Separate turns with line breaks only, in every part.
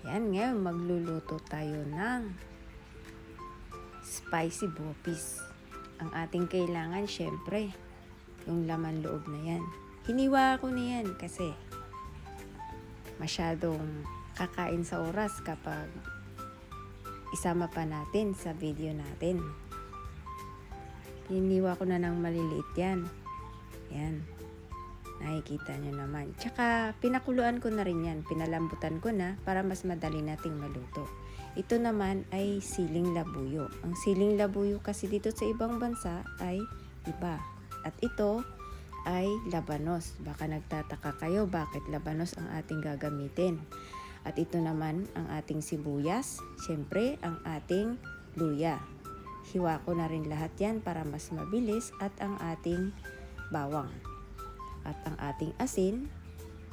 Ayan, ngayon magluluto tayo ng spicy bopis. Ang ating kailangan, syempre, yung laman loob na yan. Hiniwa ko na yan kasi masyadong kakain sa oras kapag isama pa natin sa video natin. Hiniwa ko na ng maliliit yan. Yan. Nakikita nyo naman. Tsaka pinakuluan ko na rin yan. Pinalambutan ko na para mas madali nating maluto. Ito naman ay siling labuyo. Ang siling labuyo kasi dito sa ibang bansa ay iba. At ito ay labanos. Baka nagtataka kayo bakit labanos ang ating gagamitin. At ito naman ang ating sibuyas. Siyempre ang ating luya. Hiwa ko na rin lahat yan para mas mabilis. At ang ating bawang. At ang ating asin,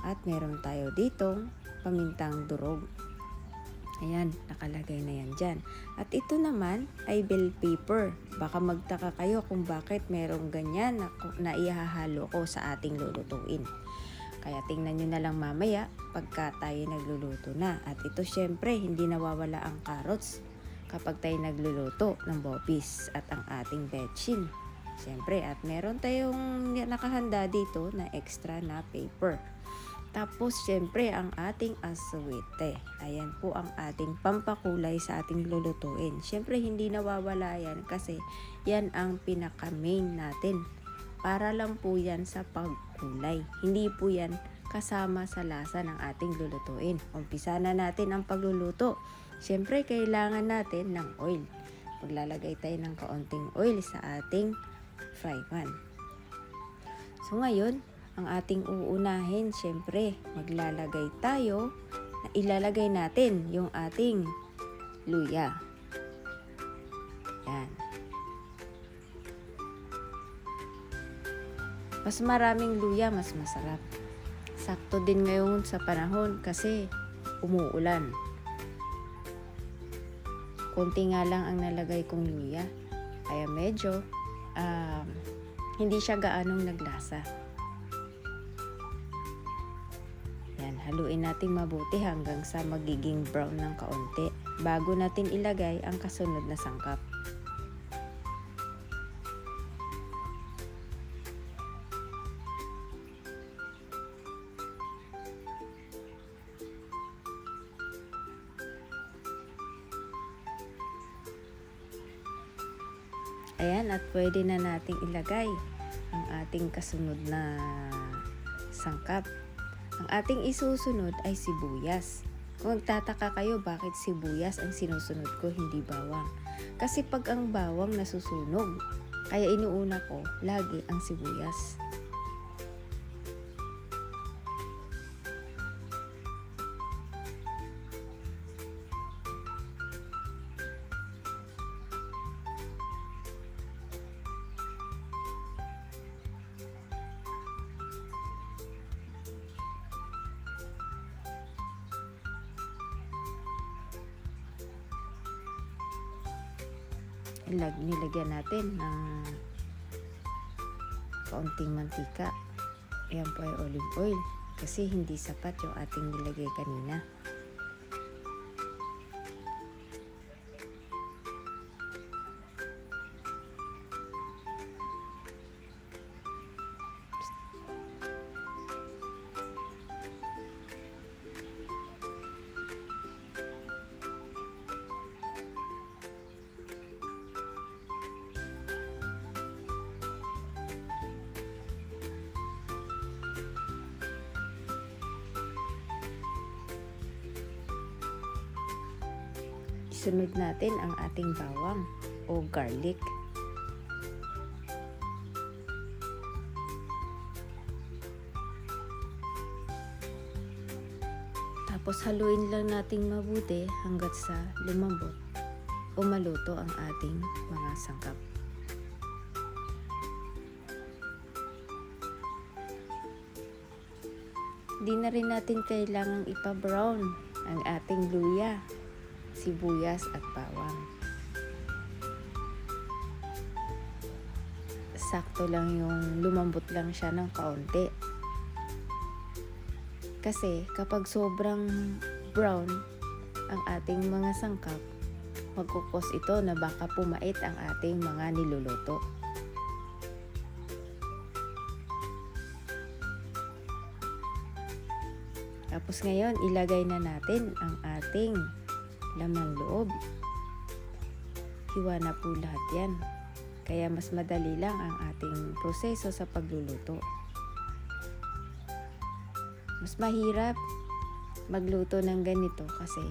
at meron tayo ditong pamintang durog. Ayan, nakalagay na yan dyan. At ito naman ay bell pepper. Baka magtaka kayo kung bakit merong ganyan na ihahalo ko sa ating lulutuin. Kaya tingnan nyo na lang mamaya pagka tayo nagluluto na. At ito syempre, hindi nawawala ang carrots kapag tayo nagluluto ng bopis at ang ating betchin. Siyempre, at meron tayong nakahanda dito na extra na paper. Tapos, siyempre, ang ating asawite. Ayan po ang ating pampakulay sa ating lulutuin. Siyempre, hindi nawawala yan kasi yan ang pinaka-main natin. Para lang po yan sa pagkulay. Hindi po yan kasama sa lasa ng ating lulutuin. Umpisa na natin ang pagluluto. Siyempre, kailangan natin ng oil. Maglalagay tayo ng kaunting oil sa ating fry pan. So ngayon, ang ating uunahin, syempre, maglalagay tayo na ilalagay natin yung ating luya. Yan. Mas maraming luya, mas masarap. Sakto din ngayon sa panahon kasi umuulan. Konti nga lang ang nalagay kong luya. Kaya medyo hindi siya gaanong naglasa. Yan, haluin natin mabuti hanggang sa magiging brown ng kaunti bago natin ilagay ang kasunod na sangkap. Ayan, at pwede na nating ilagay ang ating kasunod na sangkap. Ang ating isusunod ay sibuyas. Kung magtataka kayo bakit sibuyas ang sinusunod ko, hindi bawang. Kasi pag ang bawang nasusunog, kaya inuuna ko lagi ang sibuyas. Nilagyan natin ng kaunting mantika. Ayan po ay olive oil kasi hindi sapat yung ating nilagay kanina. Sunod natin ang ating bawang o garlic. Tapos haluin lang nating mabuti hanggat sa lumambot o maluto ang ating mga sangkap. Di na rin natin kailangang ipa-brown ang ating luya, sibuyas at bawang. Sakto lang yung lumambot lang siya ng kaunti. Kasi kapag sobrang brown, ang ating mga sangkap, magkukos ito na baka pumait ang ating mga niluluto. Tapos ngayon, ilagay na natin ang ating laman loob. Hiwa na po lahat yan. Kaya mas madali lang ang ating proseso sa pagluluto. Mas mahirap magluto ng ganito kasi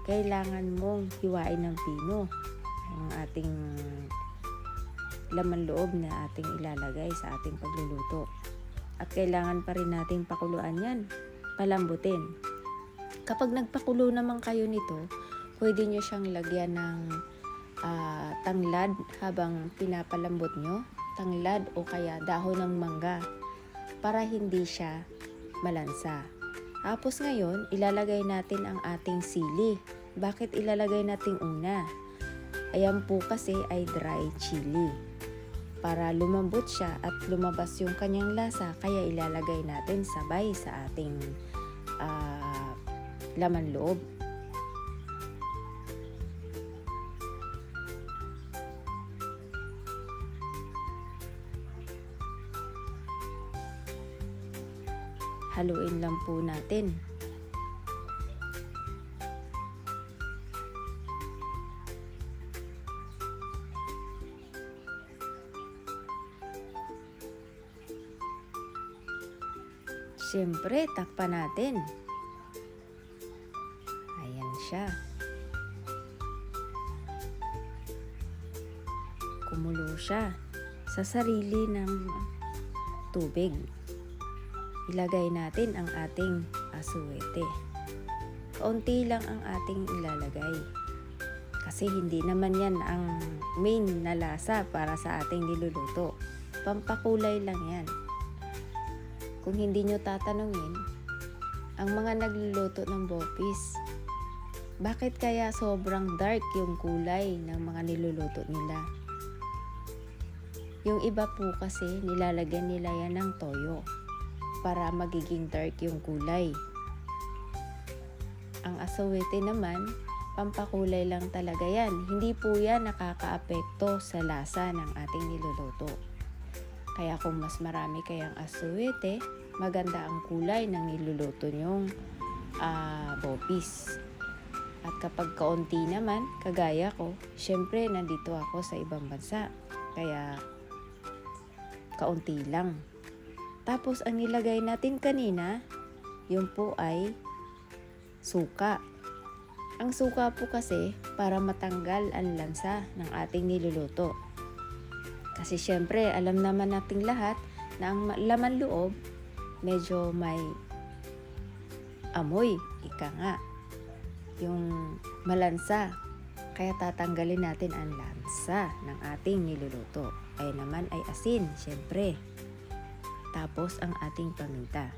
kailangan mong hiwain ng pino ang ating laman loob na ating ilalagay sa ating pagluluto. At kailangan pa rin nating pakuluan yan, palambutin. Kapag nagpakulo naman kayo nito, pwede nyo siyang lagyan ng tanglad habang pinapalambot nyo, tanglad o kaya dahon ng mangga para hindi siya malansa. Tapos ngayon, ilalagay natin ang ating sili. Bakit ilalagay natin una? Ayan po kasi ay dry chili. Para lumambot siya at lumabas yung kanyang lasa, kaya ilalagay natin sabay sa ating laman loob. Haluin lang po natin. Siyempre, takpan natin. Ayan siya. Kumulo siya sa sarili ng tubig. Ilagay natin ang ating asuwete. Kaunti lang ang ating ilalagay. Kasi hindi naman yan ang main na lasa para sa ating niluluto. Pampakulay lang yan. Kung hindi nyo tatanungin, ang mga nagluluto ng bopis, bakit kaya sobrang dark yung kulay ng mga niluluto nila? Yung iba po kasi nilalagyan nila yan ng toyo para magiging dark yung kulay. Ang asawete naman, pampakulay lang talaga yan. Hindi po yan nakakaapekto sa lasa ng ating niluluto. Kaya kung mas marami kayang asawete, maganda ang kulay ng niluluto nyong bopis. At kapag kaunti naman, kagaya ko, syempre nandito ako sa ibang bansa. Kaya kaunti lang. Tapos ang nilagay natin kanina, yun po ay suka. Ang suka po kasi para matanggal ang lansa ng ating niluluto. Kasi syempre, alam naman nating lahat na ang laman loob medyo may amoy, ika nga. Yung malansa. Kaya tatanggalin natin ang lansa ng ating niluluto. Ay naman ay asin, syempre. Tapos ang ating paminta.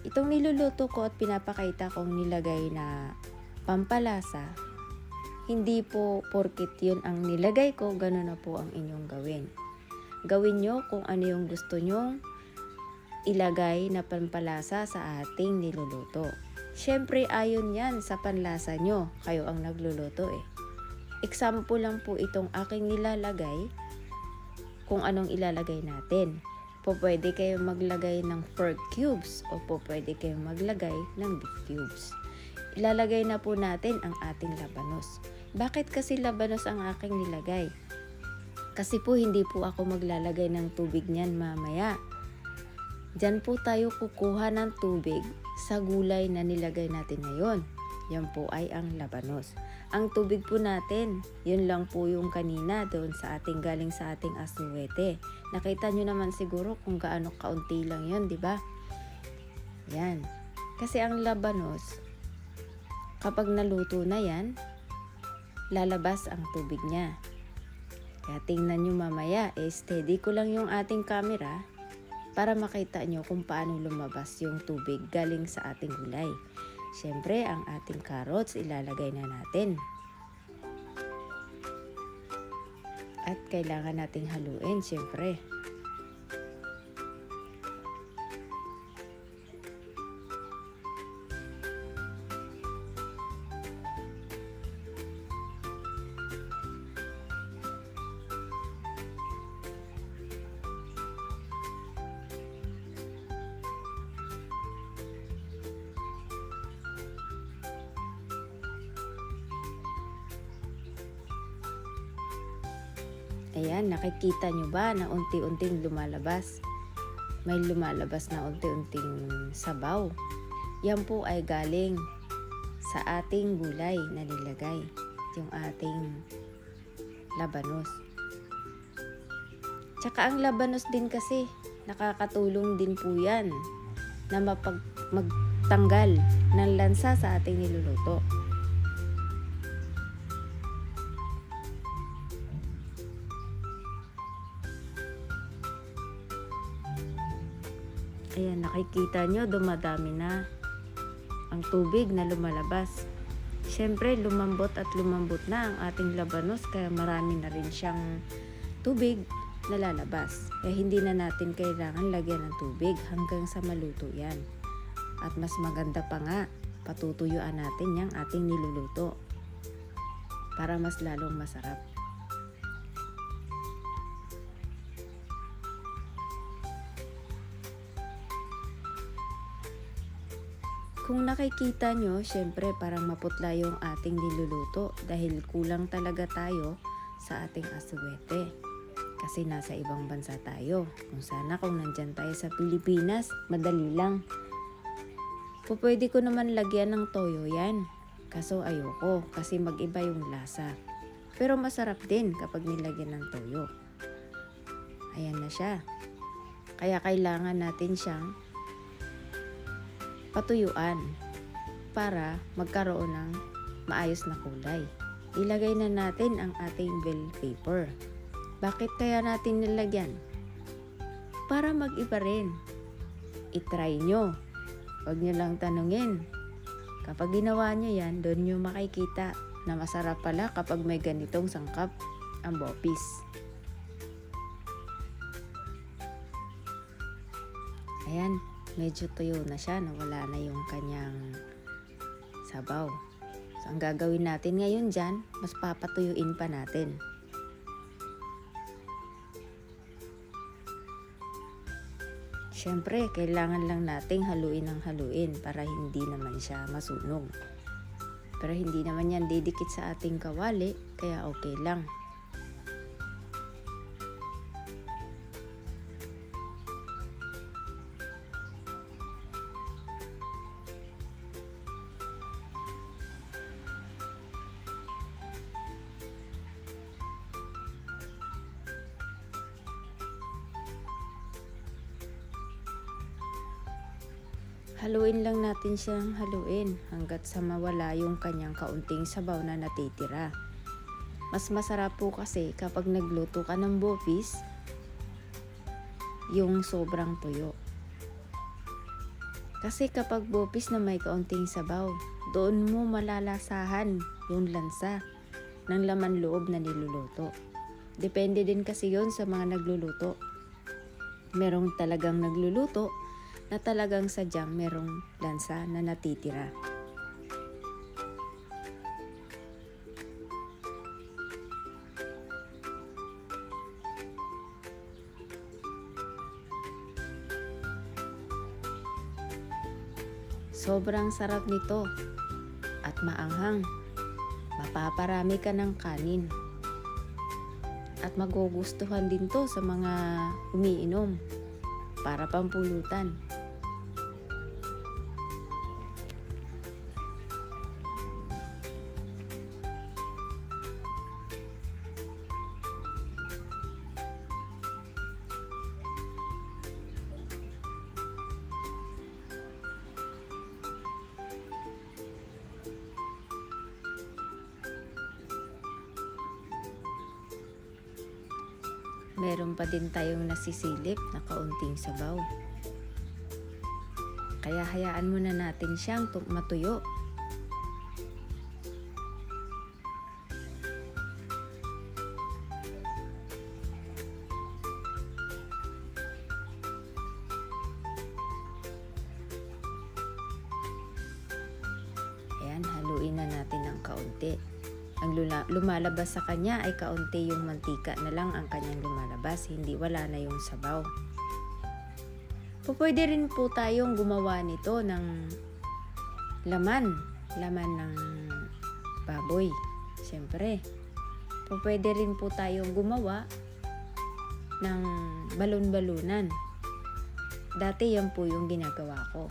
Itong niluluto ko at pinapakita kong nilagay na pampalasa, hindi po porket yun ang nilagay ko, gano'n na po ang inyong gawin. Gawin nyo kung ano yung gusto nyong ilagay na pampalasa sa ating niluluto. Siyempre ayon yan sa panlasa nyo, kayo ang nagluluto eh. Example lang po itong aking nilalagay kung anong ilalagay natin. Pwede kayong maglagay ng pork cubes o pwede kayong maglagay ng beef cubes. Ilalagay na po natin ang ating labanos. Bakit kasi labanos ang aking nilagay? Kasi po hindi po ako maglalagay ng tubig niyan mamaya. Diyan po tayo kukuha ng tubig sa gulay na nilagay natin ngayon. Yan po ay ang labanos. Ang tubig po natin, yun lang po yung kanina doon sa ating galing sa ating asuwete. Nakita nyo naman siguro kung gaano kaunti lang yun, di ba? Yan. Kasi ang labanos, kapag naluto na yan, lalabas ang tubig niya. Kaya tingnan nyo mamaya, steady ko lang yung ating camera para makita nyo kung paano lumabas yung tubig galing sa ating gulay. Siyempre, ang ating carrots ilalagay na natin. At kailangan nating haluin, siyempre. Ayan, nakikita nyo ba na unti-unting lumalabas? May lumalabas na unti-unting sabaw. Yan po ay galing sa ating gulay na nilagay, yung ating labanos. Tsaka ang labanos din kasi, nakakatulong din po yan na magtanggal ng lansa sa ating niluluto. Ayan, nakikita nyo, dumadami na ang tubig na lumalabas. Siyempre, lumambot at lumambot na ang ating labanos, kaya marami na rin siyang tubig na lalabas. Kaya hindi na natin kailangan lagyan ng tubig hanggang sa maluto yan. At mas maganda pa nga, patutuyuan natin yung ating niluluto para mas lalong masarap. Kung nakikita nyo, syempre parang maputla yung ating niluluto dahil kulang talaga tayo sa ating aswete. Kasi nasa ibang bansa tayo. Kung nandyan tayo sa Pilipinas, madali lang. Pwede ko naman lagyan ng toyo yan. Kaso ayoko kasi mag-iba yung lasa. Pero masarap din kapag nilagyan ng toyo. Ayan na siya. Kaya kailangan natin siyang patuyuan para magkaroon ng maayos na kulay. Ilagay na natin ang ating bell pepper. Bakit kaya natin nilagyan? Para mag-iba rin. I-try nyo. Huwag nyo lang tanungin. Kapag ginawa nyo yan, doon nyo makikita na masarap pala kapag may ganitong sangkap ang bopis. Ayan. Medyo tuyo na siya, nawala na yung kanyang sabaw. So, ang gagawin natin ngayon dyan, mas papatuyuin pa natin. Siyempre, kailangan lang nating haluin ng haluin para hindi naman siya masunog. Pero hindi naman yan didikit sa ating kawali, kaya okay lang. Haluin lang natin siyang haluin hanggat sa mawala yung kanyang kaunting sabaw na natitira. Mas masarap po kasi kapag nagluto ka ng bopis, yung sobrang tuyo. Kasi kapag bopis na may kaunting sabaw, doon mo malalasahan yung lansa ng laman loob na niluluto. Depende din kasi yon sa mga nagluluto. Merong talagang nagluluto na talagang sadyang merong lansa na natitira. Sobrang sarap nito at maanghang. Mapaparami ka ng kanin. At magugustuhan din to sa mga umiinom para pampulutan. Meron pa din tayong nasisilip na kaunting sabaw. Kaya hayaan muna natin siyang matuyo. Ayan, haluin na natin ng kaunti. Ang lumalabas sa kanya ay kaunti yung mantika na lang ang kanyang lumalabas, hindi wala na yung sabaw. Pwede rin po tayong gumawa nito ng laman ng baboy. Siyempre, pwede rin po tayong gumawa ng balon-balunan. Dati yan po yung ginagawa ko.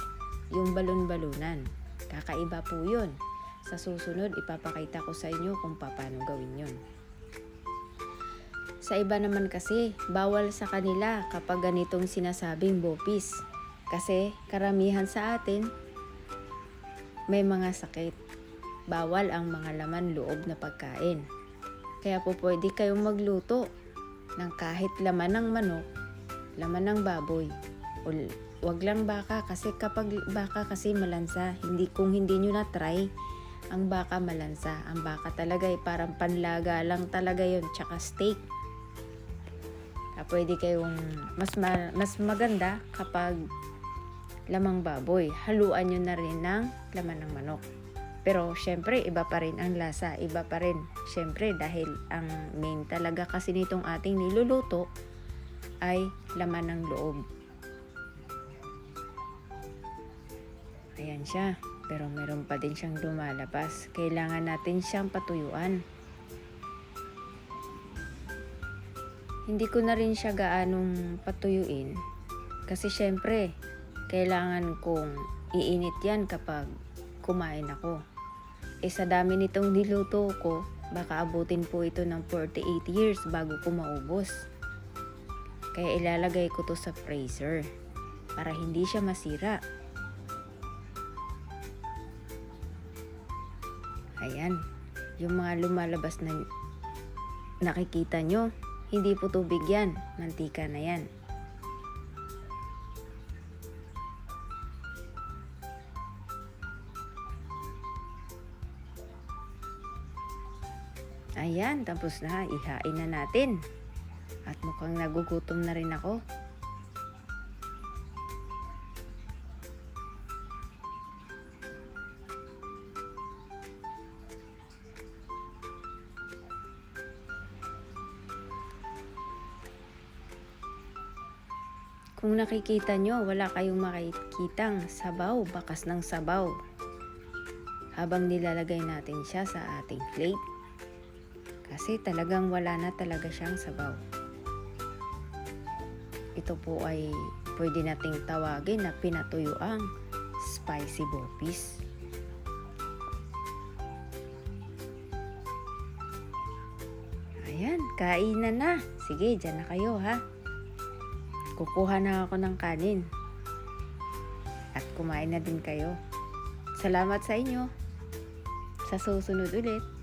Yung balon-balunan. Kakaiba po yun. Sa susunod, ipapakita ko sa inyo kung paano gawin yun. Sa iba naman kasi, bawal sa kanila kapag ganitong sinasabing bopis. Kasi karamihan sa atin, may mga sakit. Bawal ang mga laman loob na pagkain. Kaya po pwede kayong magluto ng kahit laman ng manok, laman ng baboy, o wag lang baka kasi kapag baka kasi malansa, kung hindi nyo na-try, ang baka malansa. Ang baka talaga ay parang panlaga lang talaga yun, tsaka steak. Pwede kayong mas maganda kapag lamang baboy. Haluan nyo na rin ng laman ng manok. Pero syempre iba pa rin ang lasa, iba pa rin. Syempre dahil ang main talaga kasi nitong ating niluluto ay laman ng loob. Ayan siya. Pero meron pa din siyang lumalabas. Kailangan natin siyang patuyuan. Hindi ko na rin siya gaanong patuyuin. Kasi syempre, kailangan kong iinit yan kapag kumain ako. Sa dami nitong niluto ko, baka abutin po ito ng 48 years bago ko maubos. Kaya ilalagay ko to sa freezer para hindi siya masira. Ayan, yung mga lumalabas na nakikita nyo, hindi po tubig yan, mantika na yan. Ayan, tapos na, ihain na natin. At mukhang nagugutom na rin ako. Kung nakikita nyo, wala kayong makikitang sabaw, bakas ng sabaw. Habang nilalagay natin siya sa ating plate. Kasi talagang wala na talaga siyang sabaw. Ito po ay pwede nating tawagin na pinatuyuang spicy bopis. Ayan, kainan na. Sige, dyan na kayo ha. Kukuha na ako ng kanin. At kumain na din kayo. Salamat sa inyo. Sa susunod ulit.